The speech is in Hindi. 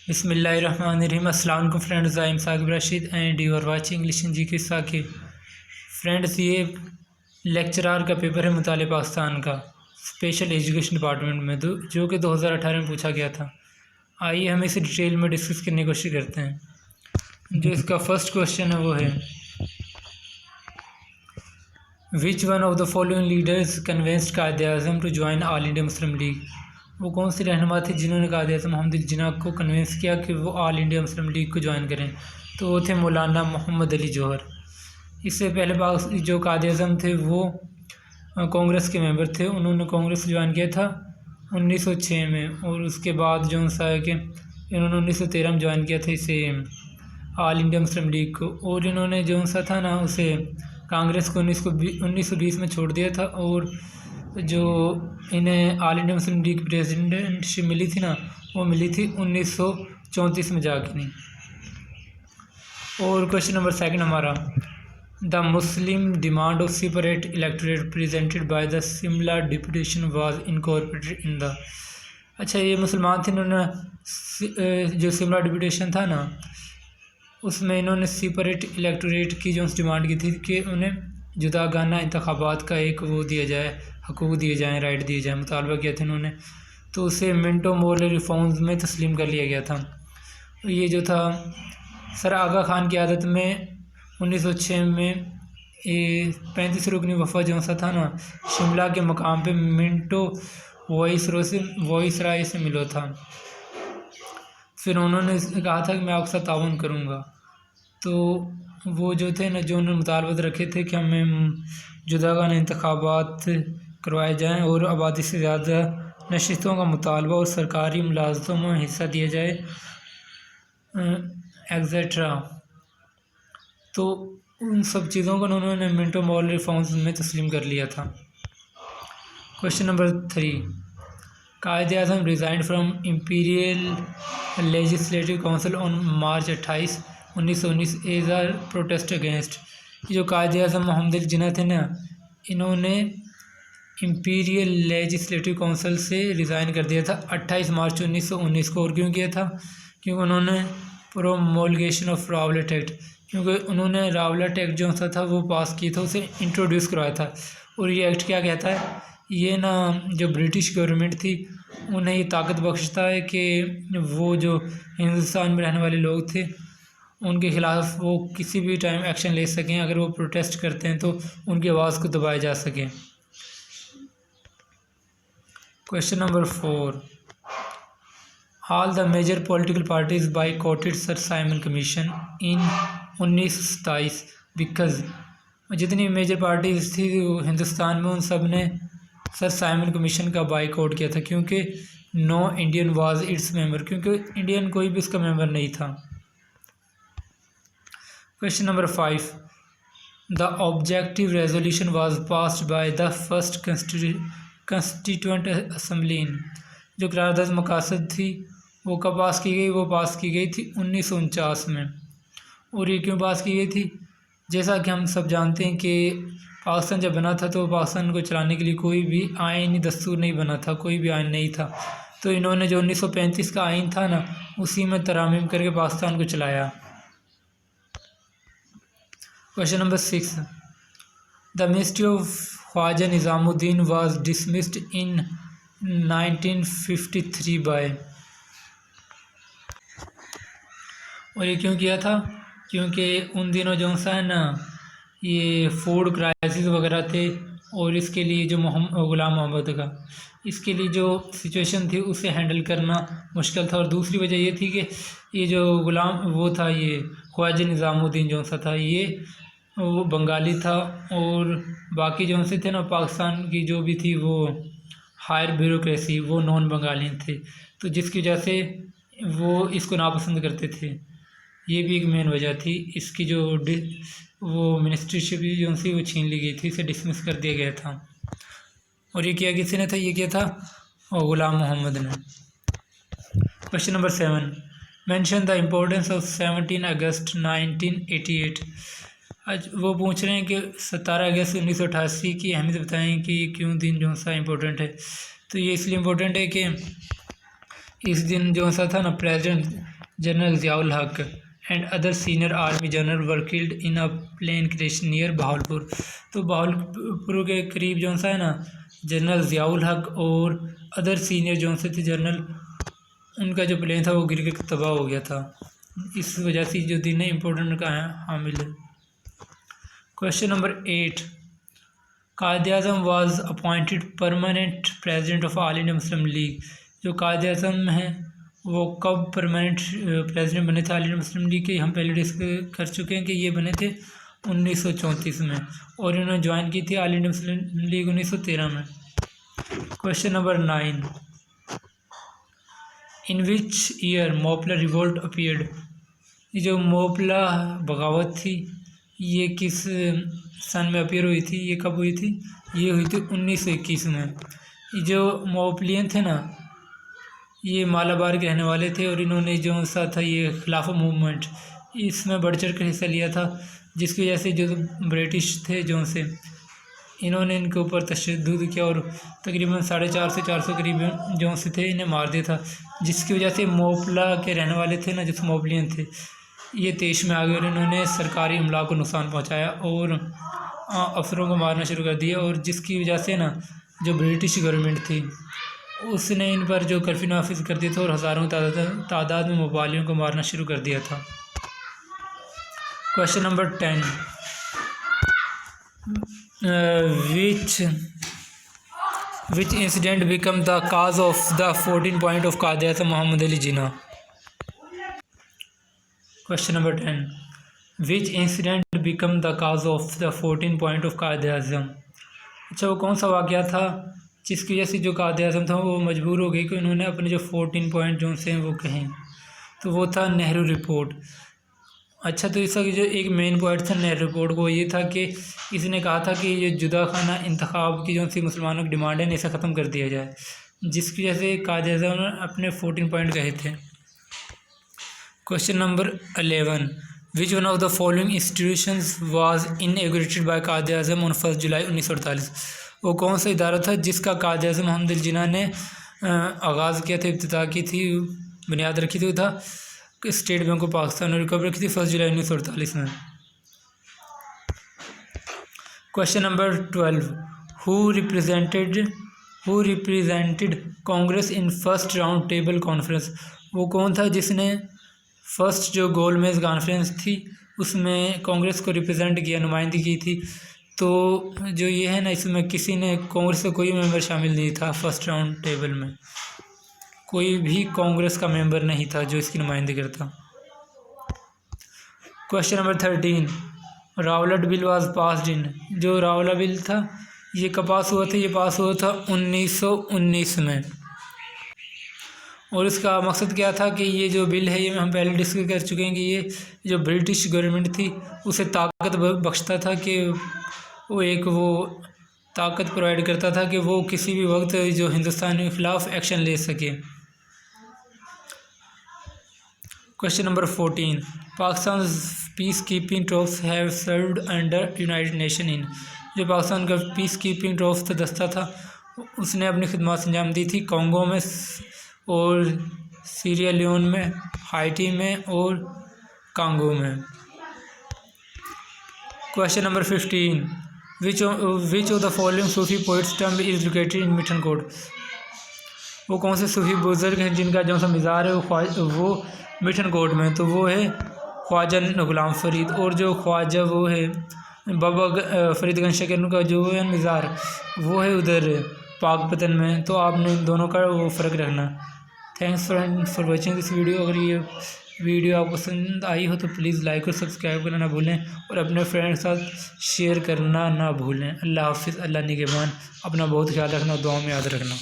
बिस्मिल्लाहिर्रहमानिर्रहीम। अस्सलाम वालेकुम friends, I am Saqib Rashid and you are watching English G K Saqib. Friends, ये लेक्चरार का पेपर है मुताले पाकिस्तान का, स्पेशल एजुकेशन डिपार्टमेंट में, जो कि 2018 में पूछा गया था। आइए हम इसे डिटेल में डिस्कस करने की कोशिश करते हैं। जो इसका फर्स्ट क्वेश्चन है वो है, which one of the following leaders convinced Quaid-e-Azam to join All India Muslim League. वो कौन से रहनुमा थे जिन्होंने कायद-ए-आज़म मोहम्मद जिन्ना को कन्विंस किया कि वो ऑल इंडिया मुस्लिम लीग को ज्वाइन करें। तो वो थे मौलाना मोहम्मद अली जौहर। इससे पहले जो कायद-ए-आज़म थे वो कांग्रेस के मेंबर थे। उन्होंने कांग्रेस ज्वाइन किया था 1906 में, और उसके बाद जो सा है कि इन्होंने 1913 में ज्वाइन किया था इसे ऑल इंडिया मुस्लिम लीग को। और इन्होंने जो सा था ना उसे कांग्रेस को 1920 में छोड़ दिया था, और जो इन्हें all India Muslim League presidentship मिली थी ना, वो मिली थी 1934 में जाके नहीं। और क्वेश्चन नंबर सेकंड हमारा, the Muslim demand of separate electorate presented by the Shimla deputation was incorporated in the. अच्छा, ये मुसलमान थे, इन्होंने जो शिमला डिपुटेशन था ना उसमें इन्होंने सेपरेट इलेक्टोरेट की जो डिमांड की थी कि उन्हें जुदागाना इंतखाबात का एक वो दिया जाए, हकूक़ दिए जाएँ, राइट दिए जाए, मुतालबा किया था इन्होंने। तो उसे मिंटो मोरले रिफॉर्म्स में तस्लीम कर लिया गया था। ये जो था सर आगा खान की आदत में 1906 में 35 रुकनी वफा जो सा था ना शिमला के मकाम पे मिंटो वॉइसराय से मिला था। फिर उन्होंने कहा था कि मैं आपके साथ ताउन करूँगा। तो वो जो थे ना, जो उन्होंने मुतालबत रखे थे कि हमें जुदागाना इंतखाबात करवाए जाएं और आबादी से ज़्यादा नशिस्तों का मुतालबा और सरकारी मुलाजमतों में हिस्सा दिया जाए एक्सेट्रा। तो उन सब चीज़ों को उन्होंने मिंटो मॉरले रिफॉर्म्स में तस्लीम कर लिया था। Question number 3, Quaid-e-Azam resigned from Imperial Legislative Council on March 28, 1919 as are protest against. जो कायद-ए-आज़म मोहम्मद अली जिन्ना थे ना, इन्होंने इम्पीरियल लेजिस्लेटिव काउंसिल से रिज़ाइन कर दिया था 28 मार्च 1919 को। और क्यों किया था? क्योंकि उन्होंने प्रोमोलगेशन ऑफ रावलेट एक्ट, क्योंकि उन्होंने रावलेट एक्ट जो सा था वो पास किया था, उसे इंट्रोड्यूस करवाया था। और ये एक्ट क्या कहता है, ये ना जो ब्रिटिश गवर्नमेंट थी उन्हें ये ताकत बख्शता है कि वो जो हिंदुस्तान में रहने वाले लोग थे उनके ख़िलाफ़ वो किसी भी टाइम एक्शन ले सकें। अगर वो प्रोटेस्ट करते हैं तो उनकी आवाज़ को दबाया जा सके। Question number 4, all the major political parties boycotted Sir Simon Commission in 1927 because. जितनी मेजर पार्टीज थी हिंदुस्तान में उन सब ने सर साइमन कमीशन का बायकॉट किया था, क्योंकि no Indian was its member, क्योंकि इंडियन कोई भी इसका मेंबर नहीं था। Question number 5, the objective resolution was passed by the first constituent assembly in. जो करारदाद मकासद थी वो कब पास की गई? वो पास की गई थी 1949 में। और ये क्यों पास की गई थी? जैसा कि हम सब जानते हैं कि पाकिस्तान जब बना था तो पाकिस्तान को चलाने के लिए कोई भी आईनी दस्तूर नहीं बना था, कोई भी आइन नहीं था। तो इन्होंने जो 1935 का आइन था ना उसी में तरामीम करके पाकिस्तान को चलाया। Question number 6, the ministry of Khawaja Nazimuddin was dismissed in 1953 by. और ये क्यों किया था? क्योंकि उन दिनों जो सा है ना ये फूड क्राइसिस वगैरह थे, और इसके लिए जो गुलाम मोहम्मद का इसके लिए जो सिचुएशन थी उसे हैंडल करना मुश्किल था। और दूसरी वजह ये थी कि ये जो गुलाम वो था, ये ख्वाजा निज़ामुद्दीन जो सा था, ये वो बंगाली था, और बाकी जो से थे ना पाकिस्तान की जो भी थी वो हायर ब्यूरोक्रेसी वो नॉन बंगालियन थे, तो जिसकी वजह से वो इसको नापसंद करते थे। ये भी एक मेन वजह थी। इसकी जो वो मिनिस्ट्रीशिप जो सी वो छीन ली गई थी, इसे डिसमिस कर दिया गया था। और ये किया किसी ने था? ये किया था गुलाम मोहम्मद ने। Question number 7, mention the importance of 17 अगस्त 1988। आज वो पूछ रहे हैं कि 17 अगस्त 1988 की अहमियत बताएं कि क्यों दिन जो सा इम्पोर्टेंट है। तो ये इसलिए इम्पोर्टेंट है कि इस दिन जो सा था ना president general Ziaul Haq and other senior army general were killed in a plane crash near Bahawalpur. तो बहावलपुर के करीब जो सा है ना जनरल ज़ियाउल हक और अदर सीनियर जो से थे जनरल, उनका जो प्लेन था वो गिर के तबाह हो गया था। इस वजह से जो दिन है इम्पोर्टेंट का है हामिल है। Question number 8, Quaid-e-Azam was appointed permanent president of all India Muslim league. जो कायद-ए-आज़म है वो कब परमानेंट प्रेसिडेंट बने थे ऑल इंडिया मुस्लिम लीग के, हम पहले डिस्कस कर चुके हैं कि ये बने थे 1934 में और इन्होंने ज्वाइन की थी ऑल इंडिया मुस्लिम लीग 1913 में। Question number 9, in which year Moplah revolt appeared. ये जो मोपला बगावत थी ये किस सन में अपीयर हुई थी, ये कब हुई थी, ये हुई थी 1921 में। ये जो मोपलियन थे ना ये मालाबार के रहने वाले थे और इन्होंने जो सा था ये खिलाफा मूवमेंट इसमें बढ़ चढ़ कर हिस्सा लिया था, जिसकी वजह से जो ब्रिटिश थे जो से इन्होंने इनके ऊपर तशद्दुद किया और तकरीबन 450 से 400 करीब जो से थे इन्हें मार दिया था, जिसकी वजह से मोपला के रहने वाले थे ना जो मोपलियन थे ये देश में आ गए और इन्होंने सरकारी अमला को नुकसान पहुंचाया और अफसरों को मारना शुरू कर दिया, और जिसकी वजह से ना जो ब्रिटिश गवर्नमेंट थी उसने इन पर जो कर्फ्यू नाफिज कर दिया था और हज़ारों तादाद में मोबालियों को मारना शुरू कर दिया था। Question number 10, which incident become the cause of the 14 point of Quaid-e-Azam Mohammad Ali Jinnah. Question number 10, which incident become the cause of the 14 point of Quaid-e-Azam. अच्छा वो कौन सा वाक़या था जिसकी वजह से जो कायद-ए-आज़म था वो मजबूर हो गई कि उन्होंने अपने जो 14 पॉइंट जो से वो कहें, तो वो था नेहरू रिपोर्ट। अच्छा तो इसका जो एक मेन पॉइंट था नेहरू रिपोर्ट को ये था कि इसने कहा था कि ये जुदा खाना इंतखाब की जो सी मुसलमानों की डिमांड है इसे ख़त्म कर दिया जाए, जिसकी वजह से कायद-ए-आज़म ने अपने 14 पॉइंट कहे थे। Question number 11, which one of the following institutions was inaugurated bye Quaid-e-Azam on 1 जुलाई 1948। वो कौन सा इदारा था जिसका कायद-ए-आज़म मोहम्मद अली जिन्ना ने आगाज़ किया था, इब्तिदा की थी, बुनियाद रखी थी, वो था स्टेट बैंक ऑफ पाकिस्तान और कब रखी थी 1 जुलाई 1948 में। Question number 12, who represented Congress in first round table conference. वो कौन था जिसने फर्स्ट जो गोलमेज कॉन्फ्रेंस थी उसमें कांग्रेस को रिप्रेजेंट किया, नुमाइंदगी की थी। तो जो ये है ना इसमें किसी ने कांग्रेस का कोई मेंबर शामिल नहीं था, फर्स्ट राउंड टेबल में कोई भी कांग्रेस का मेंबर नहीं था जो इसकी नुमाइंदगी करता। Question number 13, Rowlatt bill was passed in. जो रावला बिल था ये कब पास हुआ था, ये पास हुआ था 1919 में, और इसका मकसद क्या था कि ये जो बिल है ये हम पहले डिस्कस कर चुके हैं कि ये जो ब्रिटिश गवर्नमेंट थी उसे ताकत बख्शता था कि वो ताकत प्रोवाइड करता था कि वो किसी भी वक्त जो हिंदुस्तान के ख़िलाफ़ एक्शन ले सके। Question number 14, Pakistan peace keeping troops have served under United nation in. जो पाकिस्तान का पीस कीपिंग ट्रूप्स दस्ता था उसने अपनी खिदमत अंजाम दी थी कॉन्गो में और सीरिया लियोन में, हाइटी में और कांगो में। Question number 15, which of the following Sufi poets टर्म इज़ लोकेटेड इन मिठनकोट। वो कौन से सूफी बुजुर्ग हैं जिनका जो सा मज़ार है वो मिठनकोट में, तो वो है ख्वाजा गुलाम फरीद, और जो ख्वाजा वो है बाबा फरीदगंज शकर का जो है मज़ार वो है उधर पाकपतन में। तो आपने इन दोनों का वो फ़र्क रखना। Thanks for watching this video. अगर ये वीडियो आपको पसंद आई हो तो प्लीज़ लाइक और सब्सक्राइब करना ना भूलें और अपने फ्रेंड्स के साथ शेयर करना ना भूलें। अल्लाह हाफिज़, अल्लाह निगहबान। अपना बहुत ख्याल रखना, दुआ में याद रखना।